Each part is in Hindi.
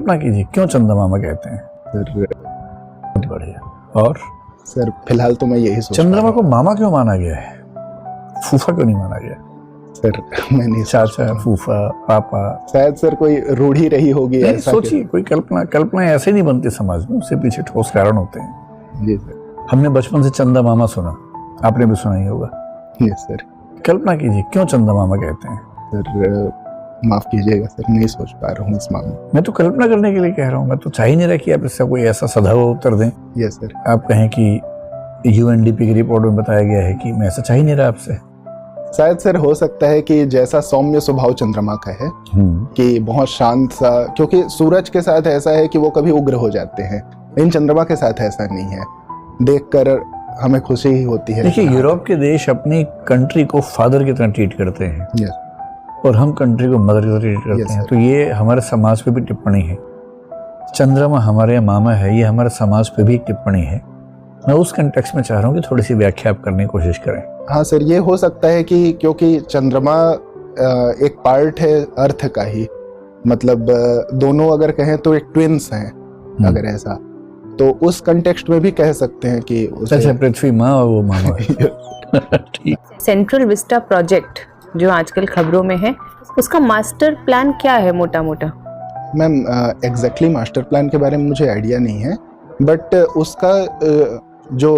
कल्पना कीजिए क्यों चंदा मामा कहते हैं। सर बहुत बढ़िया। और सर फिलहाल तो मैं यही सोच चंद्रमा को मामा क्यों माना गया है, फूफा क्यों नहीं माना गया? सर मैं नहीं चाचा, फूफा, पापा, शायद सर कोई रूढ़ी रही होगी ऐसा। सोचिए, कोई कल्पना ऐसे नहीं बनती समाज में, उससे पीछे ठोस कारण होते हैं। जी सर। हमने बचपन से चंदा मामा सुना, आपने भी सुना ही होगा। Yes sir. कल्पना कीजिए क्यों चंदा मामा कहते हैं। सर माफ कीजिएगा सर, नहीं सोच पा रहा हूँ इस मामले। मैं तो कल्पना करने के लिए कह रहा हूँ, मैं तो चाह ही नहीं रहा कि आप इससे कोई ऐसा सधा हुआ उत्तर दें। Yes sir. आप कहें कि UNDP की रिपोर्ट में बताया गया है कि मैं ऐसा चाह ही नहीं रहा आपसे। शायद सर हो सकता है कि जैसा सौम्य स्वभाव चंद्रमा का है कि बहुत शांत सा, क्योंकि सूरज के साथ ऐसा है कि वो कभी उग्र हो जाते हैं, इन चंद्रमा के साथ ऐसा नहीं है। देखकर हमें खुशी ही होती है। देखिए, यूरोप के देश अपनी कंट्री को फादर की तरह ट्रीट करते हैं। यस। और हम कंट्री को मदर की तरह ट्रीट करते हैं। तो ये हमारे समाज पे भी टिप्पणी है। चंद्रमा हमारे मामा है, ये हमारे समाज पे भी टिप्पणी है। मैं उस कंटेक्स्ट में चाह रहा हूँ कि थोड़ी सी व्याख्या आप करने की कोशिश करें। हाँ सर, ये हो सकता है कि क्योंकि चंद्रमा एक पार्ट है अर्थ का ही, मतलब दोनों अगर कहें तो एक ट्विन्स हैं, अगर ऐसा तो उस कंटेक्स्ट में भी कह सकते हैं कि अच्छा, पृथ्वी माँ और वो मामा ठीक। सेंट्रल विस्टा प्रोजेक्ट जो आजकल खबरों में है, उसका मास्टर प्लान क्या है मोटा मोटा? मैम एग्जैक्टली मास्टर प्लान के बारे में मुझे आइडिया नहीं है, बट उसका जो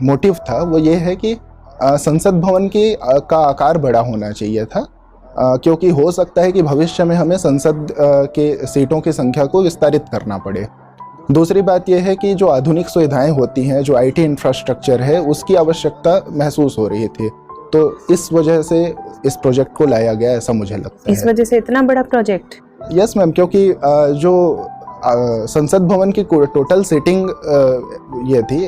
मोटिव था वो ये है कि संसद भवन का आकार बड़ा होना चाहिए था, क्योंकि हो सकता है कि भविष्य में हमें संसद के सीटों की संख्या को विस्तारित करना पड़े। दूसरी बात यह है कि जो आधुनिक सुविधाएं होती हैं, जो IT इंफ्रास्ट्रक्चर है, उसकी आवश्यकता महसूस हो रही थी, तो इस वजह से इस प्रोजेक्ट को लाया गया, ऐसा मुझे लगता है। इस वजह से इतना बड़ा प्रोजेक्ट? यस मैम, क्योंकि जो संसद भवन की टोटल सीटिंग ये थी,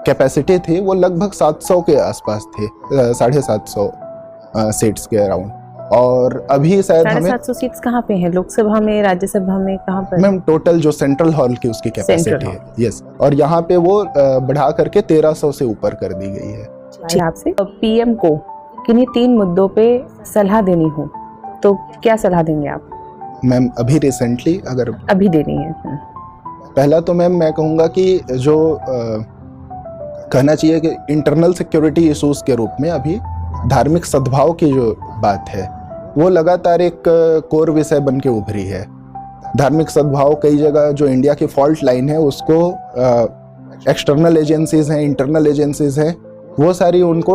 कैपेसिटी थी, वो लगभग 700 के आसपास थी, 750 सीट्स के अराउंड। और अभी शायद हमें 750 सीट्स कहाँ पे हैं? लोकसभा में, राज्यसभा में, कहाँ पर? मैम टोटल जो सेंट्रल हॉल की उसकी कैपेसिटी है। यस, और यहाँ पे वो बढ़ा करके 1300 से ऊपर कर दी गई है। आपसे PM को किन्हीं 3 मुद्दों पे सलाह देनी हो तो क्या सलाह देंगे आप? मैम अभी रिसेंटली अगर अभी देनी है, पहला तो मैम मैं कहूँगा कि जो कहना चाहिए कि इंटरनल सिक्योरिटी इशूज के रूप में अभी धार्मिक सद्भाव की जो बात है वो लगातार एक कोर विषय बन के उभरी है। धार्मिक सद्भाव कई जगह जो इंडिया की फॉल्ट लाइन है उसको एक्सटर्नल एजेंसीज हैं, इंटरनल एजेंसीज हैं, वो सारी उनको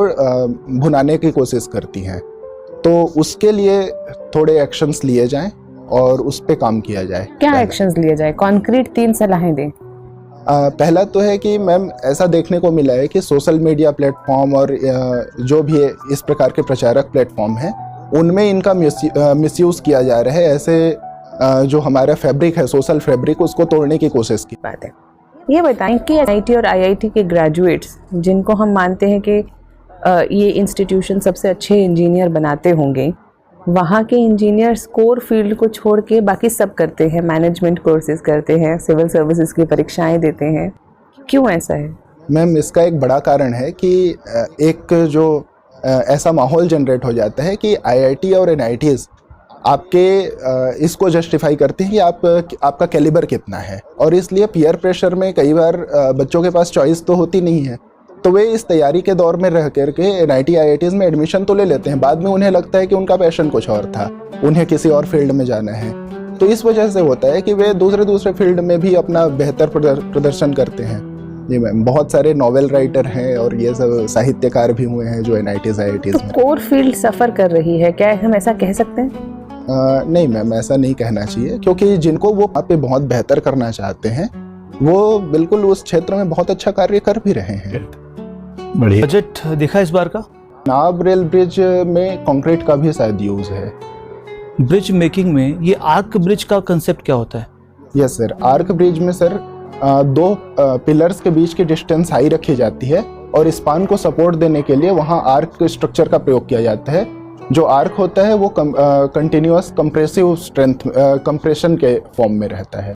भुनाने की कोशिश करती हैं। तो उसके लिए थोड़े एक्शंस लिए जाएं और उस पे काम किया जाए। क्या एक्शंस लिए जाए? कॉन्क्रीट 3 सलाहें दें। पहला तो है कि मैम ऐसा देखने को मिला है कि सोशल मीडिया प्लेटफॉर्म और जो भी इस प्रकार के प्रचारक प्लेटफॉर्म हैं उनमें इनका मिसयूज किया जा रहा है। ऐसे जो हमारा फैब्रिक है, सोशल फैब्रिक, उसको तोड़ने की कोशिश की बात है। ये बताएं कि NIT और IIT के ग्रेजुएट्स, जिनको हम मानते हैं कि ये इंस्टीट्यूशन सबसे अच्छे इंजीनियर बनाते होंगे, वहाँ के इंजीनियर्स कोर फील्ड को छोड़ के बाकी सब करते हैं, मैनेजमेंट कोर्सेज करते हैं, सिविल सर्विसेज की परीक्षाएं देते हैं, क्यों ऐसा है? मैम इसका एक बड़ा कारण है कि एक जो ऐसा माहौल जनरेट हो जाता है कि IIT और NITs आपके इसको जस्टिफाई करते हैं कि आपका कैलिबर कितना है, और इसलिए पीयर प्रेशर में कई बार बच्चों के पास चॉइस तो होती नहीं है, तो वे इस तैयारी के दौर में रह करके NIT IITs में एडमिशन तो ले लेते हैं। बाद में उन्हें लगता है कि उनका पैशन कुछ और था, उन्हें किसी और फील्ड में जाना है, तो इस वजह से होता है कि वे दूसरे फील्ड में भी अपना बेहतर प्रदर्शन करते हैं। जी मैम, बहुत सारे नॉवेल राइटर हैं और ये सब साहित्यकार भी हुए हैं जो NITs IITs में। कोर फील्ड सफ़र कर रही है, क्या हम ऐसा कह सकते हैं? नहीं मैम, ऐसा नहीं कहना चाहिए, क्योंकि जिनको वो वहाँ पे बहुत बेहतर करना चाहते हैं वो बिल्कुल उस क्षेत्र में बहुत अच्छा कार्य कर भी रहे हैं। बढ़िया। बजट देखा इस बार का? नाब रेल ब्रिज में कंक्रीट का भी शायद यूज है। ब्रिज मेकिंग में ये आर्क ब्रिज का कंसेप्ट क्या होता है? यस सर, आर्क ब्रिज में सर 2 पिलर्स के बीच की डिस्टेंस हाई रखी जाती है और स्पान को सपोर्ट देने के लिए वहाँ आर्क स्ट्रक्चर का प्रयोग किया जाता है। जो आर्क होता है वो कंटिन्यूअस कंप्रेसिव स्ट्रेंथ कंप्रेशन के फॉर्म में रहता है।